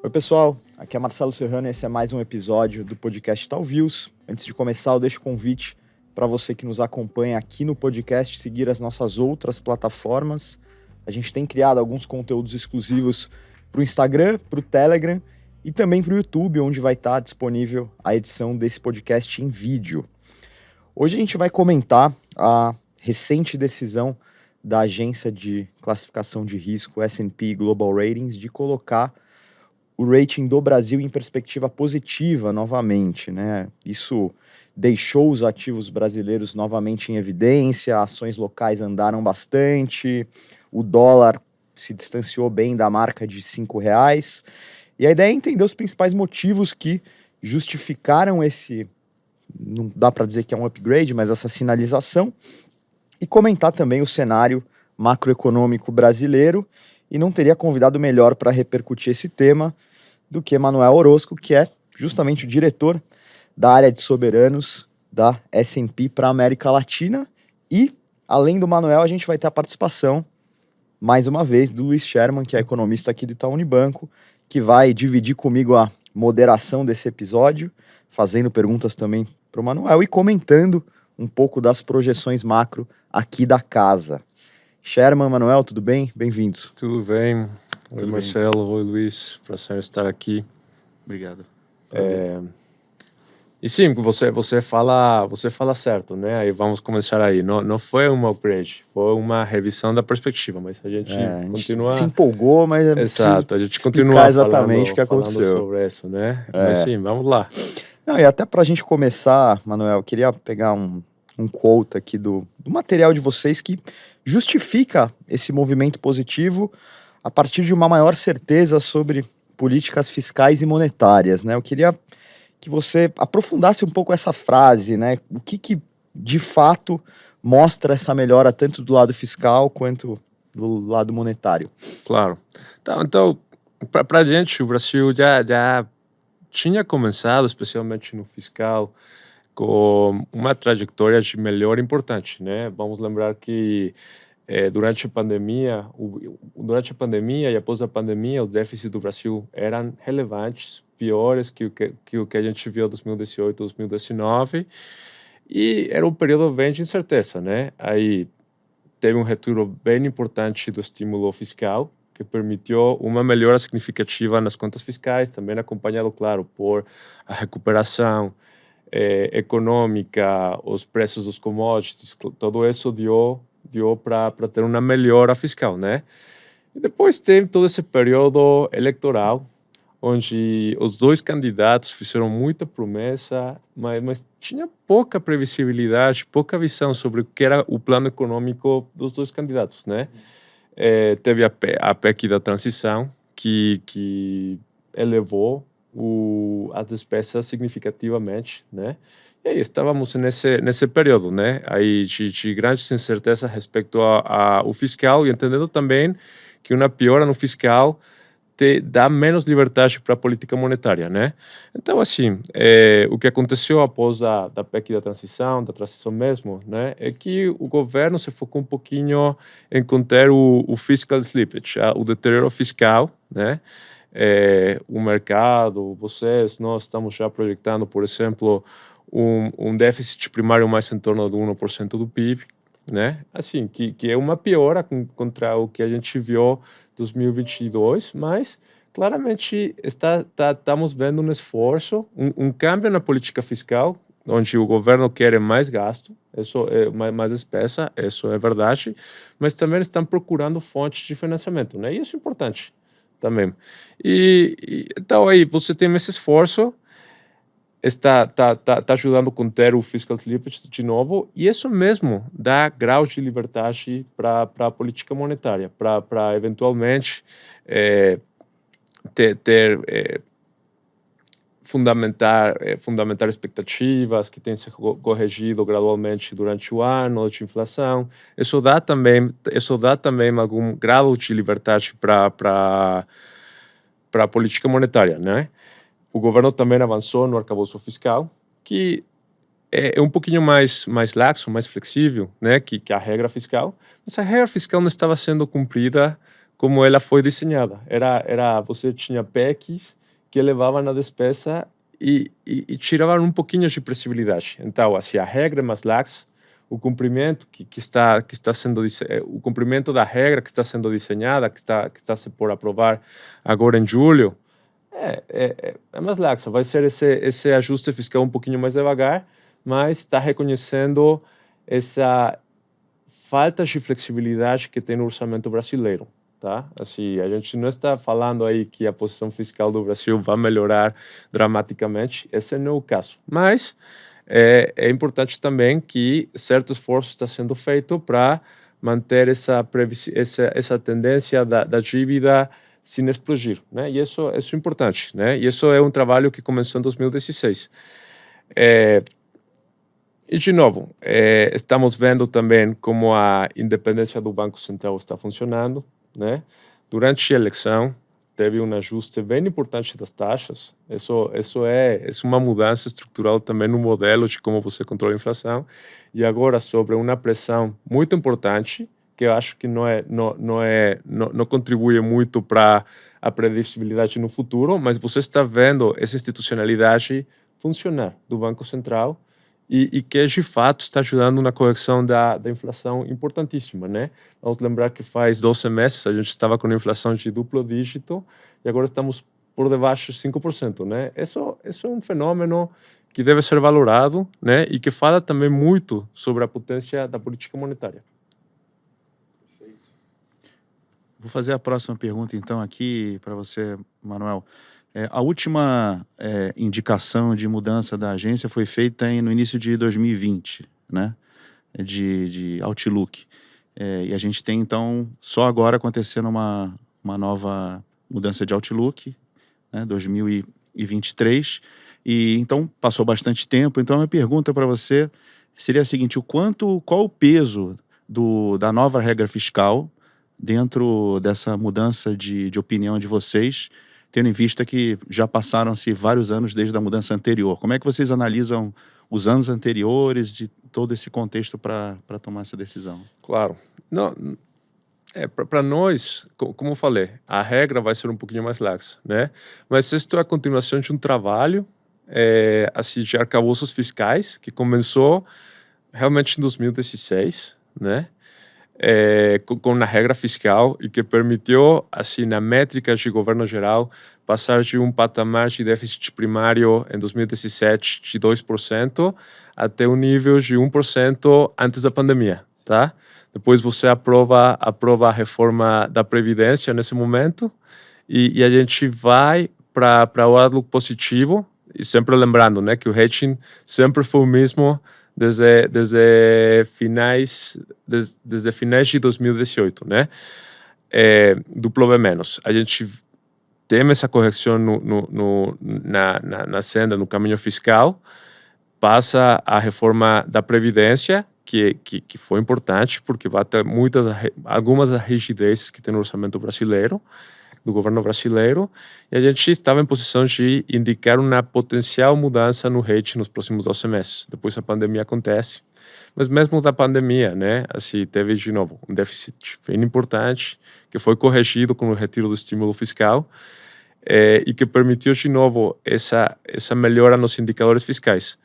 Oi pessoal, aqui é Marcelo Serrano e esse é mais um episódio do podcast Talviews. Antes de começar, eu deixo o convite para você que nos acompanha aqui no podcast seguir as nossas outras plataformas. A gente tem criado alguns conteúdos exclusivos para o Instagram, para o Telegram e também para o YouTube, onde vai estar disponível a edição desse podcast em vídeo. Hoje a gente vai comentar a recente decisão da agência de classificação de risco S&P Global Ratings de colocar o rating do Brasil em perspectiva positiva novamente, né? Isso deixou os ativos brasileiros novamente em evidência, ações locais andaram bastante, o dólar se distanciou bem da marca de R$5. E a ideia é entender os principais motivos que justificaram esse, não dá para dizer que é um upgrade, mas essa sinalização, e comentar também o cenário macroeconômico brasileiro, e não teria convidado melhor para repercutir esse tema do que Manuel Orozco, que é justamente o diretor da área de soberanos da S&P para a América Latina. E, além do Manuel, a gente vai ter a participação, mais uma vez, do Luiz Sherman, que é economista aqui do Itaú Unibanco, que vai dividir comigo a moderação desse episódio, fazendo perguntas também para o Manuel e comentando um pouco das projeções macro aqui da casa. Sherman, Manuel, tudo bem? Bem-vindos. Tudo bem. Oi, Marcelo. Oi, Luiz. Prazer estar aqui. Obrigado. E sim, você fala certo, né? Aí vamos começar aí. Não foi um upgrade, foi uma revisão da perspectiva, mas a gente continua... se empolgou, mas é Exato, a gente continua exatamente o que aconteceu. falando sobre isso, né? Mas sim, vamos lá. Não, e até para a gente começar, Manuel, eu queria pegar um quote aqui do material de vocês que justifica esse movimento positivo a partir de uma maior certeza sobre políticas fiscais e monetárias, né? Eu queria que você aprofundasse um pouco essa frase, né? O que de fato mostra essa melhora tanto do lado fiscal quanto do lado monetário? Claro. Então para a gente, o Brasil já tinha começado, especialmente no fiscal, com uma trajetória de melhora importante, né? Vamos lembrar que durante a pandemia e após a pandemia, os déficits do Brasil eram relevantes, piores que o que a gente viu em 2018, 2019, e era um período bem de incerteza, né? Aí teve um retorno bem importante do estímulo fiscal, que permitiu uma melhora significativa nas contas fiscais, também acompanhado, claro, por a recuperação econômica, os preços dos commodities, tudo isso deu para ter uma melhora fiscal, né? E depois tem todo esse período eleitoral, onde os dois candidatos fizeram muita promessa, mas tinha pouca previsibilidade, pouca visão sobre o que era o plano econômico dos dois candidatos, né? Teve a PEC da transição, que elevou as despesas significativamente, né? E aí estávamos nesse período, né? Aí de grande incerteza respeito ao fiscal e entendendo também que uma piora no fiscal te dá menos liberdade para a política monetária, né? Então, assim, o que aconteceu após da PEC da transição mesmo, né? É que o governo se focou um pouquinho em conter o fiscal slippage, o deterioro fiscal, né? O mercado, nós estamos já projetando, por exemplo, um déficit primário mais em torno de 1% do PIB, né? Assim, que é uma piora contra o que a gente viu em 2022, mas claramente estamos vendo um esforço, um cambio na política fiscal, onde o governo quer mais gasto, isso é mais despesa, isso é verdade, mas também estão procurando fontes de financiamento, né? E isso é importante também. Então aí você tem esse esforço, está ajudando a conter o fiscal slippage de novo, e isso mesmo dá grau de liberdade para a política monetária, para eventualmente fundamentar expectativas que têm se corrigido gradualmente durante o ano de inflação. Isso dá também algum grau de liberdade para a política monetária, né? O governo também avançou no arcabouço fiscal, que é um pouquinho mais laxo, mais flexível, né, que a regra fiscal, mas a regra fiscal não estava sendo cumprida como ela foi desenhada. Você tinha PECs que elevavam a despesa e tiravam um pouquinho de previsibilidade. Então, assim, a regra é mais laxa, o cumprimento que está sendo o cumprimento da regra que está sendo desenhada, que está se por aprovar agora em julho, é mais laxa. Vai ser esse ajuste fiscal um pouquinho mais devagar, mas está reconhecendo essa falta de flexibilidade que tem no orçamento brasileiro. Tá? Assim, a gente não está falando aí que a posição fiscal do Brasil vai melhorar dramaticamente, esse não é o caso. Mas é importante também que certo esforço está sendo feito para manter essa tendência da dívida sem explodir, né? E isso é importante, né? E isso é um trabalho que começou em 2016. E, de novo, estamos vendo também como a independência do Banco Central está funcionando, né? Durante a eleição, teve um ajuste bem importante das taxas. Isso é uma mudança estrutural também no modelo de como você controla a inflação. E agora, sobre uma pressão muito importante, que eu acho que não contribui muito para a previsibilidade no futuro, mas você está vendo essa institucionalidade funcionar do Banco Central, e que de fato está ajudando na correção da inflação importantíssima, né? Vamos lembrar que faz 12 meses a gente estava com inflação de duplo dígito e agora estamos por debaixo de 5%, né? Isso é um fenômeno que deve ser valorado, né? E que fala também muito sobre a potência da política monetária. Vou fazer a próxima pergunta então aqui para você, Manuel. A última indicação de mudança da agência foi feita no início de 2020, né? De Outlook. E a gente tem, então, só agora acontecendo uma nova mudança de Outlook, né? 2023. E, então, passou bastante tempo. Então, a minha pergunta para você seria a seguinte: qual o peso da nova regra fiscal dentro dessa mudança de opinião de vocês, tendo em vista que já passaram-se vários anos desde a mudança anterior? Como é que vocês analisam os anos anteriores e todo esse contexto para tomar essa decisão? Claro. Para nós, como eu falei, a regra vai ser um pouquinho mais laxa, né? Mas isso é a continuação de um trabalho assim, de arcabouços fiscais que começou realmente em 2016, né? Com a regra fiscal e que permitiu, assim, na métrica de governo geral, passar de um patamar de déficit primário em 2017 de 2% até um nível de 1% antes da pandemia, tá? Depois você aprova a reforma da Previdência nesse momento e a gente vai para o outlook positivo, e sempre lembrando, né, que o hedging sempre foi o mesmo desde finais de 2018, né? Duplo B menos. A gente tem essa correção na senda, no caminho fiscal, passa a reforma da Previdência, que foi importante, porque vai ter algumas das rigidezes que tem no orçamento brasileiro, do governo brasileiro, e a gente estava em posição de indicar uma potencial mudança no hedge nos próximos 12 meses. Depois a pandemia acontece, mas mesmo da pandemia, né, assim, teve de novo um déficit bem importante, que foi corrigido com o retiro do estímulo fiscal, e que permitiu de novo essa melhora nos indicadores fiscais.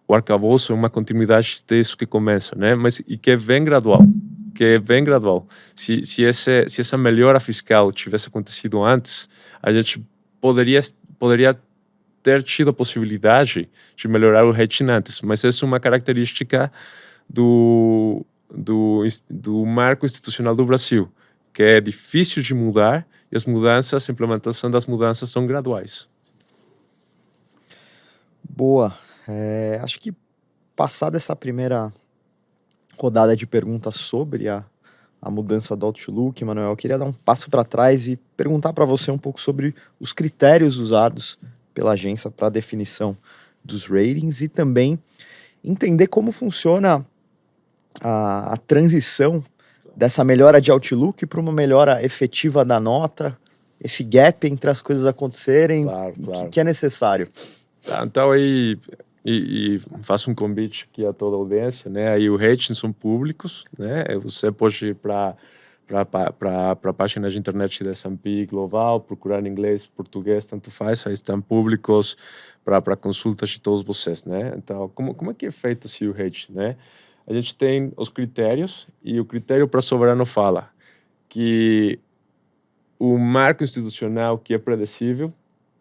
O arcabouço é uma continuidade disso que começa, né, mas e que vem gradual. Se essa melhora fiscal tivesse acontecido antes, a gente poderia ter tido a possibilidade de melhorar o hedging antes, mas essa é uma característica do marco institucional do Brasil, que é difícil de mudar e a implementação das mudanças são graduais. Boa. Acho que passada essa primeira rodada de perguntas sobre a mudança do Outlook, Manuel, eu queria dar um passo para trás e perguntar para você um pouco sobre os critérios usados pela agência para a definição dos ratings e também entender como funciona a transição dessa melhora de Outlook para uma melhora efetiva da nota, esse gap entre as coisas acontecerem, Claro. que é necessário. Tá, então aí e faço um convite aqui a toda a audiência, né? Aí os ratings são públicos, né? Você pode ir para para a página de internet da S&P Global, procurar em inglês, português, tanto faz, aí estão públicos para consultas de todos vocês, né? Então, como é que é feito o hedge, né? A gente tem os critérios, e o critério para soberano fala que o marco institucional que é predecível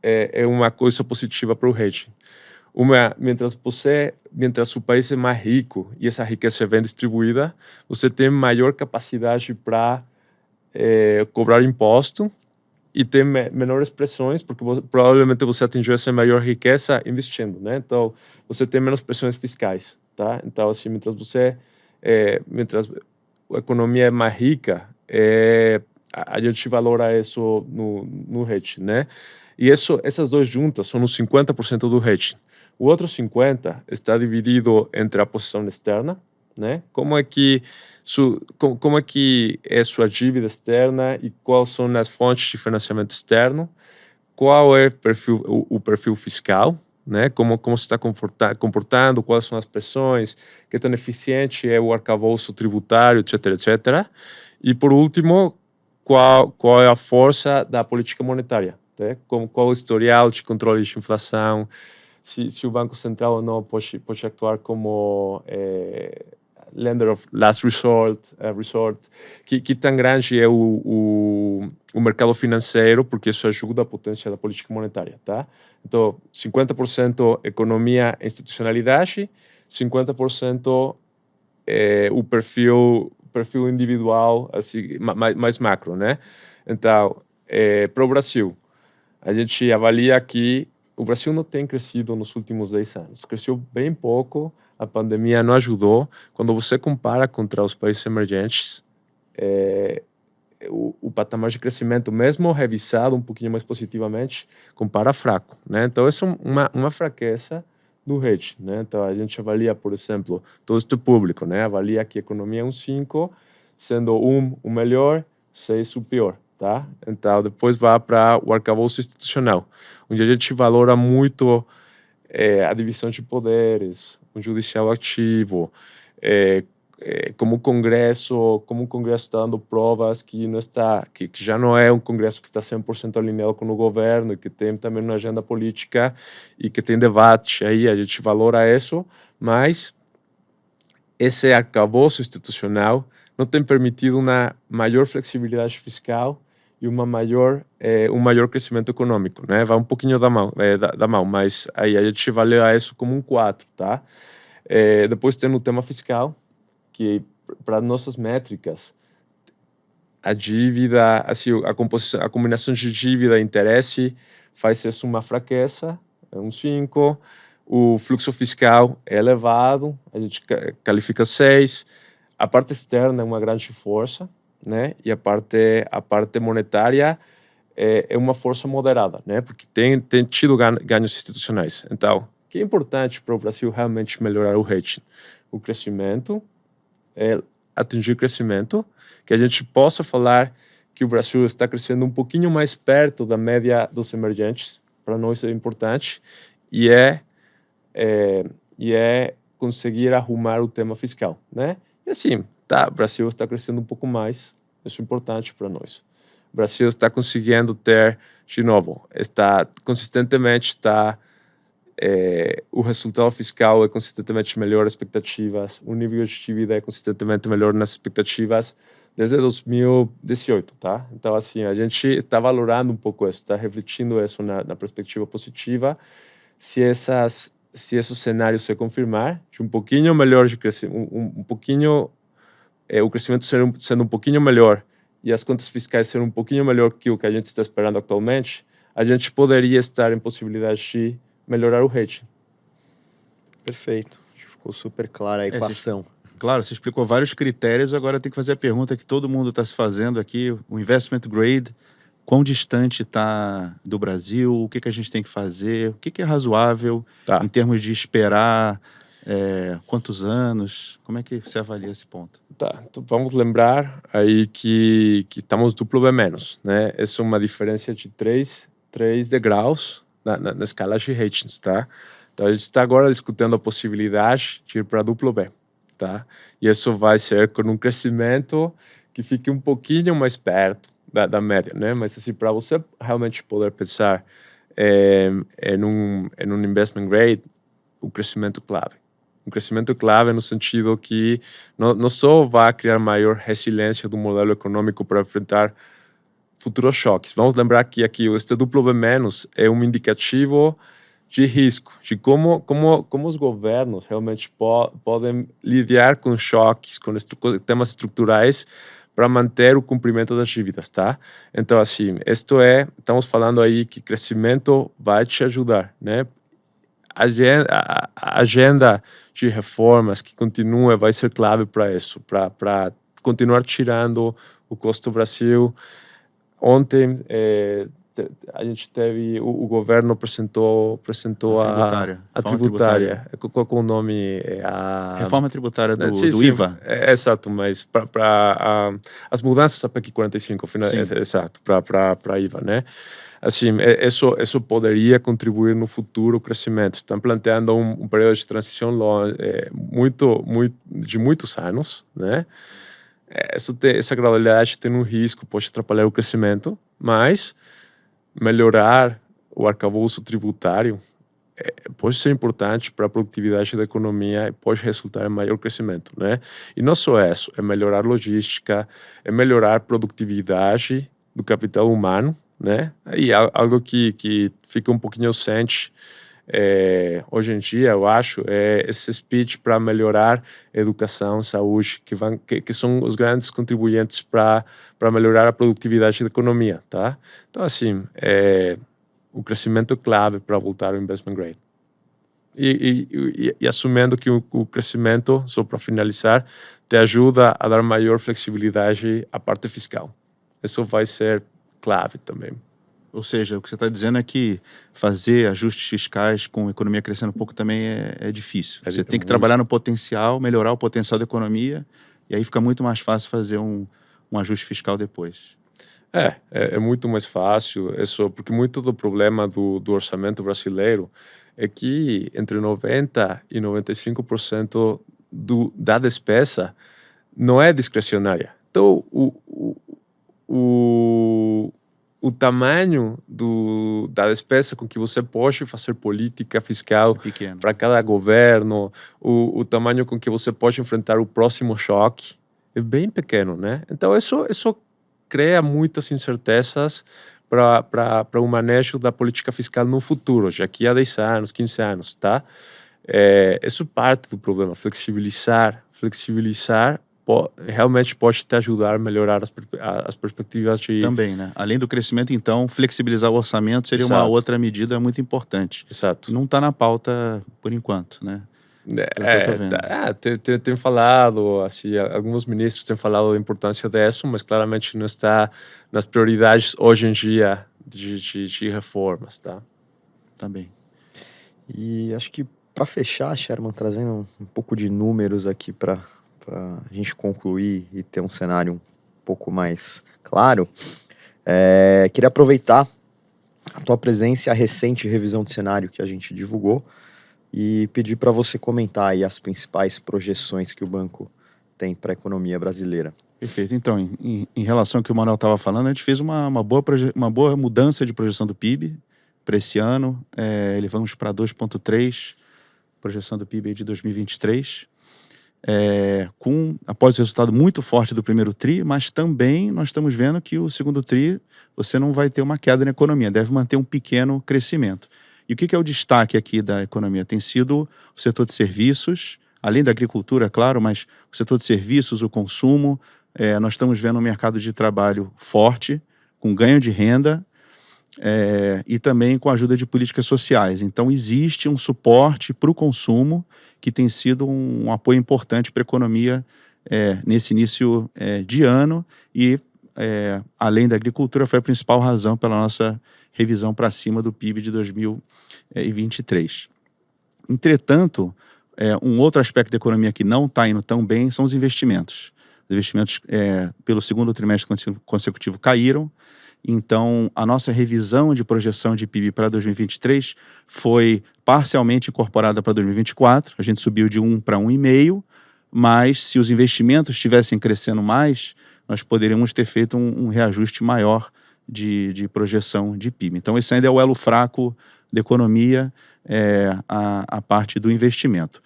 é uma coisa positiva para o hedge. Mientras o país é mais rico e essa riqueza é bem distribuída, você tem maior capacidade para cobrar imposto e ter menores pressões, porque provavelmente você atingiu essa maior riqueza investindo, né? Então, você tem menos pressões fiscais, tá? Então, assim, mientras a economia é mais rica, a gente valora isso no hedge, né? E essas duas juntas são os 50% do hedge. O outro 50% está dividido entre a posição externa, né? Como é que é sua dívida externa e quais são as fontes de financiamento externo, qual é o perfil fiscal, né? Como se está comportando, quais são as pressões, que tão eficiente é o arcabouço tributário, etc., etc. E, por último, qual é a força da política monetária, né? Qual o historial de controle de inflação, se o Banco Central ou não pode atuar como lender of last resort, que tão grande é o mercado financeiro, porque isso ajuda a potência da política monetária, tá? Então, 50% economia e institucionalidade, 50% o perfil individual, assim, mais macro, né? Então, para o Brasil, a gente avalia que o Brasil não tem crescido nos últimos 10 anos. Cresceu bem pouco, a pandemia não ajudou. Quando você compara contra os países emergentes, o patamar de crescimento, mesmo revisado um pouquinho mais positivamente, compara fraco, né? Então, essa é uma fraqueza do hedge, né? Então, a gente avalia, por exemplo, todo este público, né? Avalia que a economia é um 5, sendo 1 o melhor, 6 o pior, tá? Então, depois vai para o arcabouço institucional, onde a gente valora muito a divisão de poderes, um judicial ativo, como o Congresso está dando provas que já não é um Congresso que está 100% alinhado com o governo, e que tem também uma agenda política e que tem debate, aí a gente valora isso, mas esse arcabouço institucional não tem permitido uma maior flexibilidade fiscal e um maior crescimento econômico, né? Vai um pouquinho da mão, mas aí a gente avalia isso como um 4, tá? Depois tem o tema fiscal, que para nossas métricas, a dívida, assim, a combinação de dívida e interesse faz isso uma fraqueza, é um 5. O fluxo fiscal é elevado, a gente califica 6. A parte externa é uma grande força, né? E a parte monetária é uma força moderada, né? Porque tem tido ganhos institucionais. Então, o que é importante para o Brasil realmente melhorar o rating? O crescimento, atingir o crescimento, que a gente possa falar que o Brasil está crescendo um pouquinho mais perto da média dos emergentes, para nós é importante, e conseguir arrumar o tema fiscal, né? E assim, o Brasil está crescendo um pouco mais, isso é importante para nós. O Brasil está conseguindo ter, de novo, o resultado fiscal é consistentemente melhor às expectativas, o nível de dívida é consistentemente melhor nas expectativas desde 2018, tá? Então, assim, a gente está valorando um pouco isso, está refletindo isso na perspectiva positiva. Se esse cenário se confirmar, de um pouquinho melhor de crescimento, o crescimento sendo um pouquinho melhor e as contas fiscais serem um pouquinho melhor que o que a gente está esperando atualmente, a gente poderia estar em possibilidade de melhorar o rating. Perfeito. Ficou super clara a equação. Claro, você explicou vários critérios, agora tem que fazer a pergunta que todo mundo está se fazendo aqui, o investment grade, quão distante está do Brasil, o que a gente tem que fazer, o que é razoável em termos de esperar, quantos anos, como é que você avalia esse ponto? Tá, então vamos lembrar aí que estamos duplo B menos, né? Essa é uma diferença de 3 degraus na escala de ratings, tá? Então a gente está agora discutindo a possibilidade de ir para duplo B, tá? E isso vai ser com um crescimento que fique um pouquinho mais perto da média, né? Mas assim, para você realmente poder pensar em um investment grade, o crescimento clave. Um crescimento clave no sentido que não só vai criar maior resiliência do modelo econômico para enfrentar futuros choques. Vamos lembrar que aqui este W- é um indicativo de risco, de como os governos realmente podem lidar com choques, com temas estruturais para manter o cumprimento das dívidas, tá? Então, assim, estamos falando aí que crescimento vai te ajudar, né? A agenda de reformas que continua vai ser clave para isso, para continuar tirando o custo do Brasil. Ontem a gente teve o governo apresentou a tributária. Qual é o nome? Reforma tributária sim, do sim, IVA. Exato, mas para as mudanças a PEC 45, exato, para IVA, né? Assim, isso poderia contribuir no futuro crescimento. Estão planteando um período de transição de muitos anos, né? Essa gradualidade tem um risco, pode atrapalhar o crescimento, mas melhorar o arcabouço tributário pode ser importante para a produtividade da economia e pode resultar em maior crescimento, né? E não só isso, é melhorar logística, é melhorar a produtividade do capital humano, né? E algo que fica um pouquinho ausente hoje em dia, eu acho, é esse speech para melhorar educação, saúde, que são os grandes contribuintes para melhorar a produtividade da economia, tá? Então, assim, o crescimento é clave para voltar ao investment grade. E assumindo que o crescimento, só para finalizar, te ajuda a dar maior flexibilidade à parte fiscal. Isso vai ser clave também. Ou seja, o que você está dizendo é que fazer ajustes fiscais com a economia crescendo um pouco também é difícil. Você tem que trabalhar no potencial, melhorar o potencial da economia, e aí fica muito mais fácil fazer um ajuste fiscal depois. É muito mais fácil, porque muito do problema do orçamento brasileiro é que entre 90% e 95% da despesa não é discricionária. Então, o tamanho da despesa com que você pode fazer política fiscal para cada governo, o tamanho com que você pode enfrentar o próximo choque é bem pequeno, né? Então, isso cria muitas incertezas para o manejo da política fiscal no futuro, já que há 10 anos, 15 anos, tá? Isso é parte do problema, flexibilizar realmente pode te ajudar a melhorar as perspectivas de... Também, né? Além do crescimento, então, flexibilizar o orçamento seria uma outra medida muito importante. Exato. Não está na pauta por enquanto, né? Tem falado, assim, alguns ministros têm falado da importância disso, mas claramente não está nas prioridades hoje em dia de reformas, tá? Também. E acho que para fechar, Sherman, trazendo um pouco de números aqui para a gente concluir e ter um cenário um pouco mais claro, queria aproveitar a tua presença e a recente revisão de cenário que a gente divulgou e pedir para você comentar aí as principais projeções que o banco tem para a economia brasileira. Perfeito. Então, em relação ao que o Manuel estava falando, a gente fez uma boa mudança de projeção do PIB para esse ano. Ele vamos para 2,3%, projeção do PIB de 2023. Após o resultado muito forte do primeiro TRI, mas também nós estamos vendo que o segundo TRI você não vai ter uma queda na economia, deve manter um pequeno crescimento. E o que é o destaque aqui da economia? Tem sido o setor de serviços, além da agricultura, claro, mas o setor de serviços, o consumo. Nós estamos vendo um mercado de trabalho forte, com ganho de renda, e também com a ajuda de políticas sociais. Então, existe um suporte para o consumo que tem sido um apoio importante para a economia nesse início de ano e, além da agricultura, foi a principal razão pela nossa revisão para cima do PIB de 2023. Entretanto, um outro aspecto da economia que não está indo tão bem são os investimentos. Os investimentos, pelo segundo trimestre consecutivo, caíram. Então, a nossa revisão de projeção de PIB para 2023 foi parcialmente incorporada para 2024. A gente subiu de 1 para 1,5, mas se os investimentos estivessem crescendo mais, nós poderíamos ter feito um reajuste maior de projeção de PIB. Então, esse ainda é o elo fraco da economia, a parte do investimento.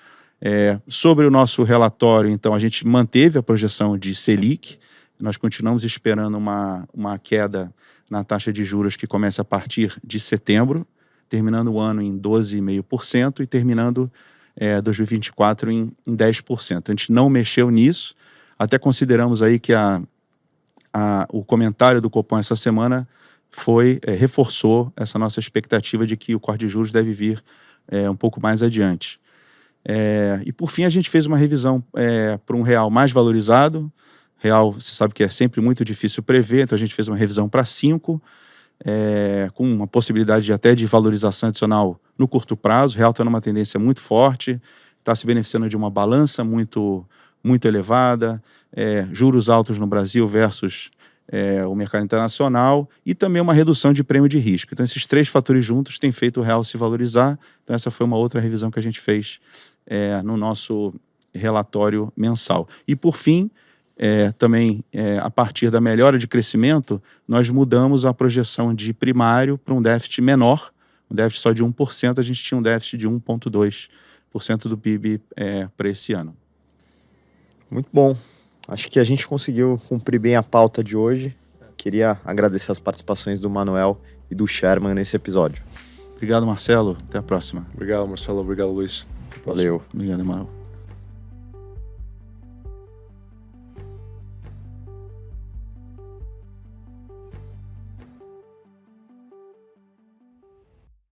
Sobre o nosso relatório, então, a gente manteve a projeção de Selic, nós continuamos esperando uma queda na taxa de juros que começa a partir de setembro, terminando o ano em 12,5% e terminando 2024 em 10%. A gente não mexeu nisso, até consideramos aí que o comentário do Copom essa semana reforçou essa nossa expectativa de que o corte de juros deve vir um pouco mais adiante. E por fim a gente fez uma revisão para um real mais valorizado. Real, você sabe que é sempre muito difícil prever, então a gente fez uma revisão para 5, com uma possibilidade até de valorização adicional no curto prazo. O real está numa tendência muito forte, está se beneficiando de uma balança muito elevada, juros altos no Brasil versus o mercado internacional e também uma redução de prêmio de risco. Então esses 3 fatores juntos têm feito o real se valorizar. Então essa foi uma outra revisão que a gente fez no nosso relatório mensal. E por fim, também a partir da melhora de crescimento, nós mudamos a projeção de primário para um déficit menor, um déficit só de 1%, a gente tinha um déficit de 1,2% do PIB para esse ano. Muito bom. Acho que a gente conseguiu cumprir bem a pauta de hoje. Queria agradecer as participações do Manuel e do Sherman nesse episódio. Obrigado, Marcelo. Até a próxima. Obrigado, Marcelo. Obrigado, Luiz. Valeu. Obrigado, Manuel.